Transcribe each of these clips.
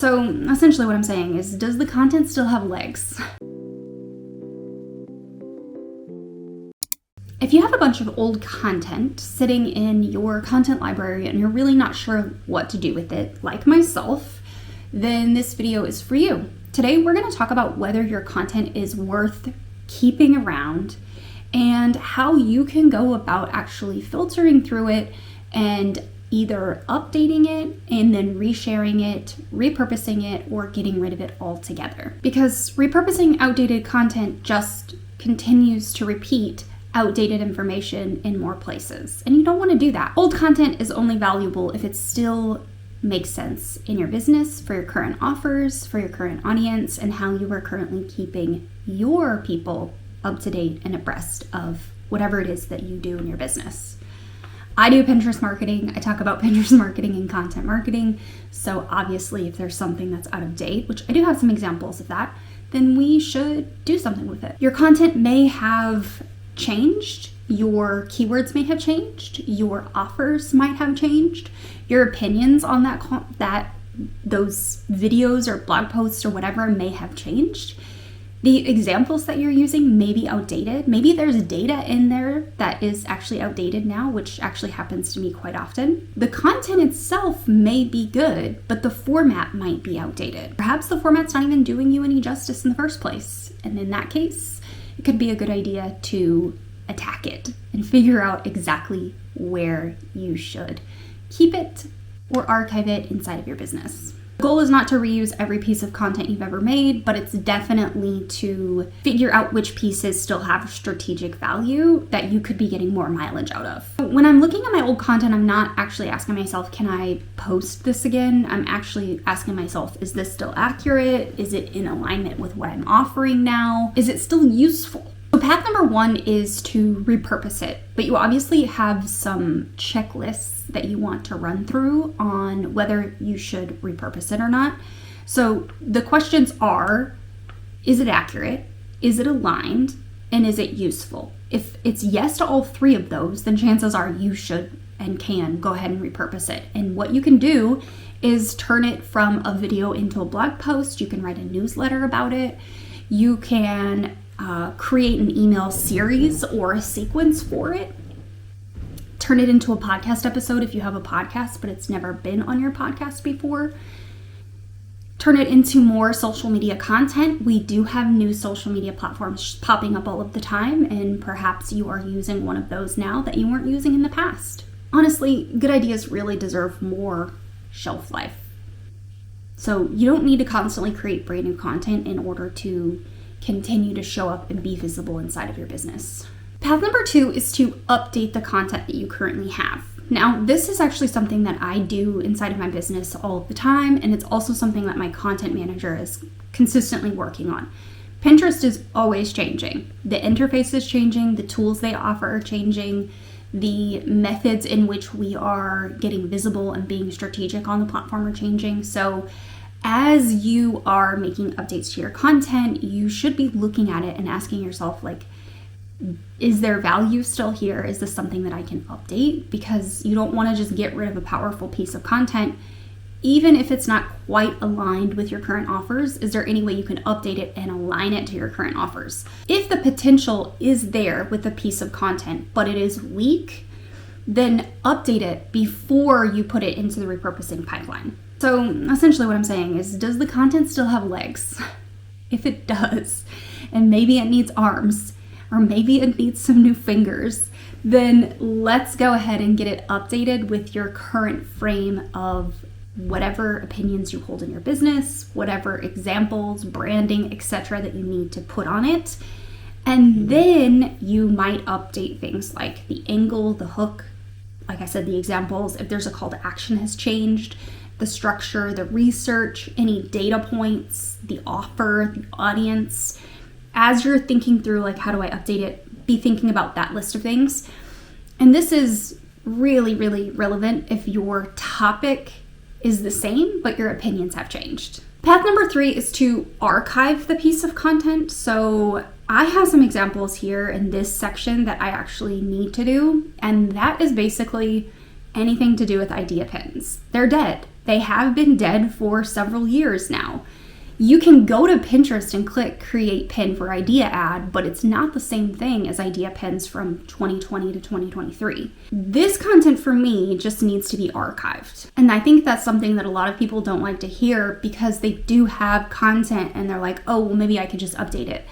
So essentially what I'm saying is, does the content still have legs? If you have a bunch of old content sitting in your content library and you're really not sure what to do with it, like myself, then this video is for you. Today, we're going to talk about whether your content is worth keeping around and how you can go about actually filtering through it and either updating it and then resharing it, repurposing it, or getting rid of it altogether. Because repurposing outdated content just continues to repeat outdated information in more places, and you don't want to do that. Old content is only valuable if it still makes sense in your business, for your current offers, for your current audience, and how you are currently keeping your people up to date and abreast of whatever it is that you do in your business. I do Pinterest marketing. I talk about Pinterest marketing and content marketing. So obviously, if there's something that's out of date, which I do have some examples of that, then we should do something with it. Your content may have changed. Your keywords may have changed. Your offers might have changed. Your opinions on those videos or blog posts or whatever may have changed. The examples that you're using may be outdated. Maybe there's data in there that is actually outdated now, which actually happens to me quite often. The content itself may be good, but the format might be outdated. Perhaps the format's not even doing you any justice in the first place. And in that case, it could be a good idea to attack it and figure out exactly where you should keep it or archive it inside of your business. The goal is not to reuse every piece of content you've ever made, but it's definitely to figure out which pieces still have strategic value that you could be getting more mileage out of. When I'm looking at my old content, I'm not actually asking myself, can I post this again? I'm actually asking myself, is this still accurate? Is it in alignment with what I'm offering now? Is it still useful? So path number one is to repurpose it, but you obviously have some checklists that you want to run through on whether you should repurpose it or not. So the questions are, is it accurate? Is it aligned? And is it useful? If it's yes to all three of those, then chances are you should and can go ahead and repurpose it. And what you can do is turn it from a video into a blog post. You can write a newsletter about it. You can create an email series or a sequence for it. Turn it into a podcast episode if you have a podcast, but it's never been on your podcast before. Turn it into more social media content. We do have new social media platforms popping up all of the time, and perhaps you are using one of those now that you weren't using in the past. Honestly, good ideas really deserve more shelf life. So you don't need to constantly create brand new content in order to continue to show up and be visible inside of your business. Path number two is to update the content that you currently have. Now, this is actually something that I do inside of my business all the time, and it's also something that my content manager is consistently working on. Pinterest is always changing. The interface is changing, the tools they offer are changing, the methods in which we are getting visible and being strategic on the platform are changing. So as you are making updates to your content, you should be looking at it and asking yourself, like, is there value still here? Is this something that I can update? Because you don't want to just get rid of a powerful piece of content, even if it's not quite aligned with your current offers. Is there any way you can update it and align it to your current offers? If the potential is there with a piece of content, but it is weak, then update it before you put it into the repurposing pipeline. So essentially what I'm saying is, does the content still have legs? If it does, and maybe it needs arms, or maybe it needs some new fingers, then let's go ahead and get it updated with your current frame of whatever opinions you hold in your business, whatever examples, branding, etc. that you need to put on it. And then you might update things like the angle, the hook, like I said, the examples, if there's a call to action has changed, the structure, the research, any data points, the offer, the audience. As you're thinking through, like, how do I update it, be thinking about that list of things. And this is really, really relevant if your topic is the same, but your opinions have changed. Path number three is to archive the piece of content. So I have some examples here in this section that I actually need to do. And that is basically anything to do with idea pins. They're dead. They have been dead for several years now. You can go to Pinterest and click create pin for idea ad, but it's not the same thing as idea pins from 2020 to 2023. This content for me just needs to be archived. And I think that's something that a lot of people don't like to hear because they do have content and they're like, oh, well, maybe I could just update it.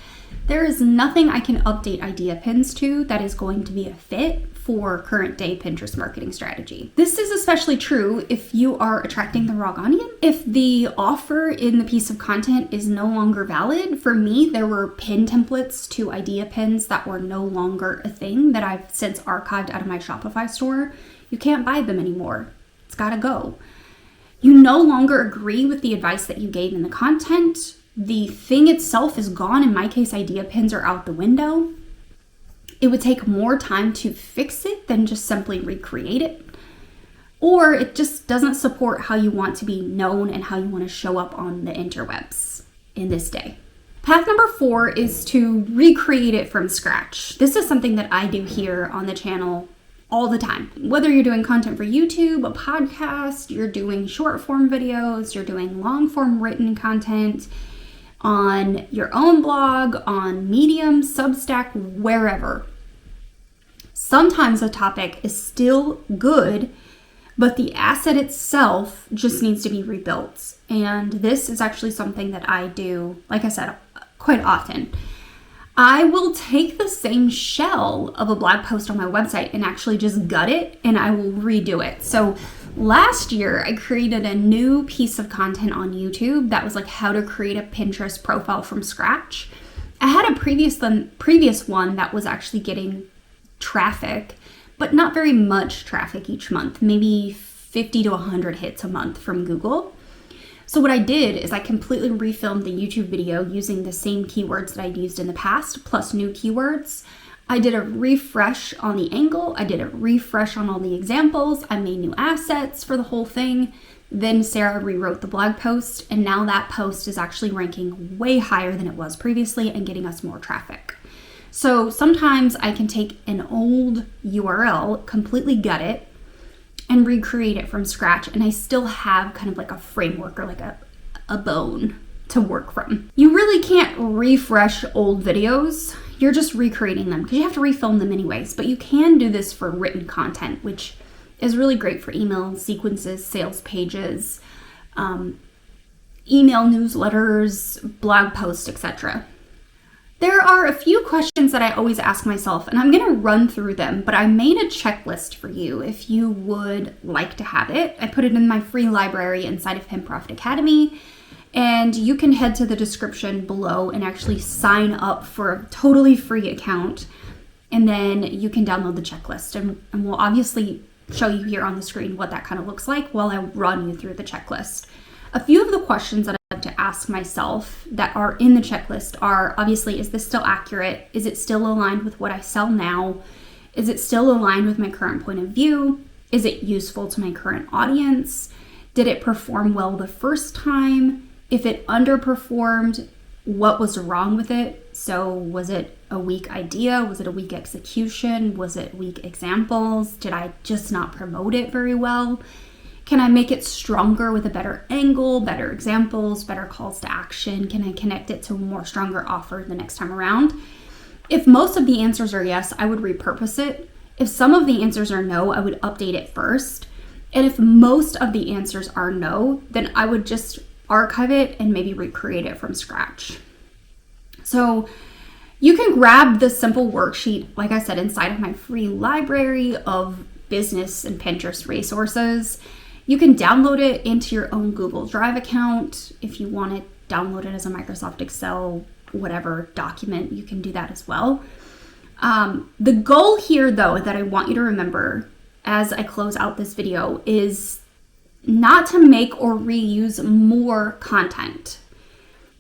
There is nothing I can update idea pins to that is going to be a fit for current day Pinterest marketing strategy. This is especially true if you are attracting the wrong audience. If the offer in the piece of content is no longer valid, for me, there were pin templates to idea pins that were no longer a thing that I've since archived out of my Shopify store. You can't buy them anymore. It's gotta go. You no longer agree with the advice that you gave in the content. The thing itself is gone. In my case, idea pins are out the window. It would take more time to fix it than just simply recreate it. Or it just doesn't support how you want to be known and how you want to show up on the interwebs in this day. Path number 4 is to recreate it from scratch. This is something that I do here on the channel all the time. Whether you're doing content for YouTube, a podcast, you're doing short form videos, you're doing long form written content, on your own blog, on Medium, Substack, wherever. Sometimes a topic is still good, but the asset itself just needs to be rebuilt. And this is actually something that I do, like I said, quite often. I will take the same shell of a blog post on my website and actually just gut it and I will redo it. So last year, I created a new piece of content on YouTube that was like how to create a Pinterest profile from scratch. I had a previous one that was actually getting traffic, but not very much traffic each month, maybe 50 to 100 hits a month from Google. So what I did is I completely refilmed the YouTube video using the same keywords that I'd used in the past, plus new keywords. I did a refresh on the angle. I did a refresh on all the examples. I made new assets for the whole thing. Then Sarah rewrote the blog post, and now that post is actually ranking way higher than it was previously and getting us more traffic. So sometimes I can take an old URL, completely gut it, and recreate it from scratch, and I still have kind of like a framework or like a bone to work from. You really can't refresh old videos. You're just recreating them because you have to refilm them anyways, but you can do this for written content, which is really great for email sequences, sales pages, email newsletters, blog posts, etc. There are a few questions that I always ask myself, and I'm going to run through them, but I made a checklist for you if you would like to have it. I put it in my free library inside of Pin Profit Academy, and you can head to the description below and actually sign up for a totally free account, and then you can download the checklist, and we'll obviously show you here on the screen what that kind of looks like while I run you through the checklist. A few of the questions that I like to ask myself that are in the checklist are, obviously, is this still accurate? Is it still aligned with what I sell now? Is it still aligned with my current point of view? Is it useful to my current audience? Did it perform well the first time? If it underperformed, what was wrong with it? So was it a weak idea? Was it a weak execution? Was it weak examples? Did I just not promote it very well? Can I make it stronger with a better angle, better examples, better calls to action? Can I connect it to a more stronger offer the next time around? If most of the answers are yes, I would repurpose it. If some of the answers are no, I would update it first. And if most of the answers are no, then I would just archive it and maybe recreate it from scratch. So you can grab this simple worksheet, like I said, inside of my free library of business and Pinterest resources. You can download it into your own Google Drive account. If you want to download it as a Microsoft Excel, whatever document, you can do that as well. The goal here, though, that I want you to remember as I close out this video is not to make or reuse more content.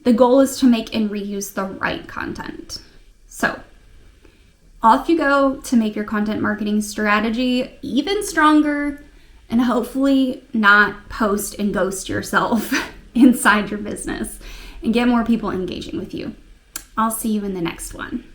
The goal is to make and reuse the right content. So off you go to make your content marketing strategy even stronger and hopefully not post and ghost yourself inside your business and get more people engaging with you. I'll see you in the next one.